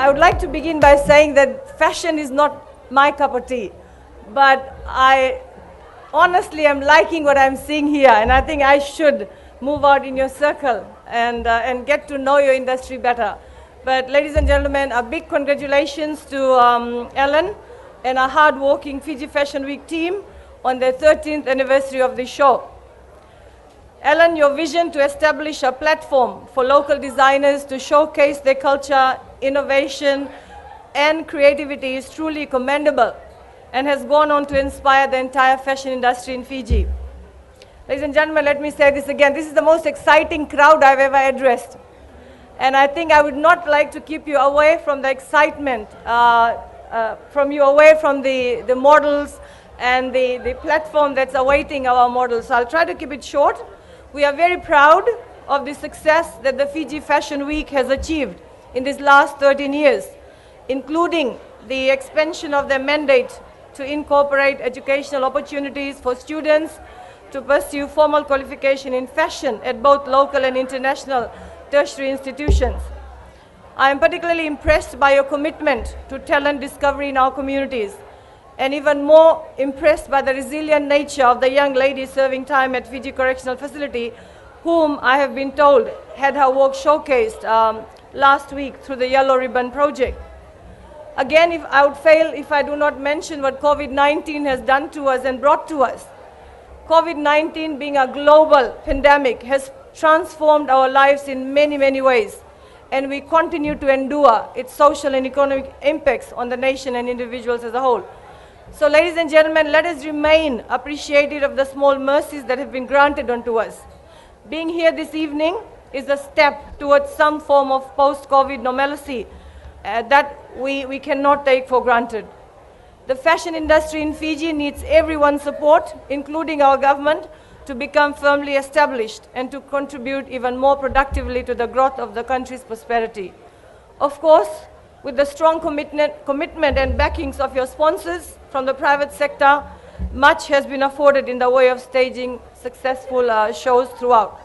would like to begin by saying that fashion is not my cup of tea, but I honestly am liking what I'm seeing here, and I think I should move out in your circle and get to know your industry better. But ladies and gentlemen, a big congratulations to Ellen and our hard-working Fiji Fashion Week team on their 13th anniversary of the show. Ellen, your vision to establish a platform for local designers to showcase their culture, innovation, and creativity is truly commendable and has gone on to inspire the entire fashion industry in Fiji. Ladies and gentlemen, let me say this again. This is the most exciting crowd I've ever addressed. And I think I would not like to keep you away from the excitement, from the models and the platform that's awaiting our models. So I'll try to keep it short. We are very proud of the success that the Fiji Fashion Week has achieved in these last 13 years, including the expansion of their mandate to incorporate educational opportunities for students to pursue formal qualification in fashion at both local and international tertiary institutions. I am particularly impressed by your commitment to talent discovery in our communities, and even more impressed by the resilient nature of the young lady serving time at Fiji Correctional Facility, whom I have been told had her work showcased last week through the Yellow Ribbon Project. Again, I would fail if I do not mention what COVID-19 has done to us and brought to us. COVID-19, being a global pandemic, has transformed our lives in many, many ways, and we continue to endure its social and economic impacts on the nation and individuals as a whole. So, ladies and gentlemen, let us remain appreciative of the small mercies that have been granted unto us. Being here this evening is a step towards some form of post-COVID normalcy that we cannot take for granted. The fashion industry in Fiji needs everyone's support, including our government, to become firmly established and to contribute even more productively to the growth of the country's prosperity. Of course, with the strong commitment and backings of your sponsors from the private sector, much has been afforded in the way of staging successful shows throughout.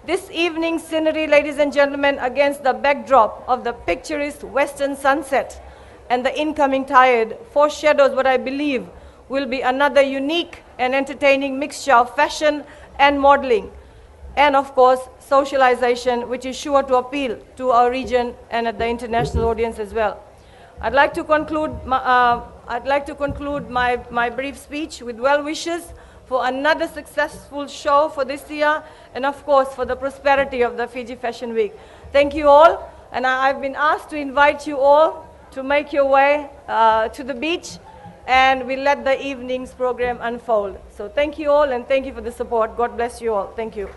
This evening's scenery, ladies and gentlemen, against the backdrop of the picturesque western sunset and the incoming tide, foreshadows what I believe will be another unique and entertaining mixture of fashion and modeling, and of course, socialization, which is sure to appeal to our region and at the international audience as well. I'd like to conclude my brief speech with well wishes for another successful show for this year, and of course for the prosperity of the Fiji Fashion Week. Thank you all, and I've been asked to invite you all to make your way to the beach, and we'll let the evening's program unfold. So thank you all, and thank you for the support. God bless you all. Thank you.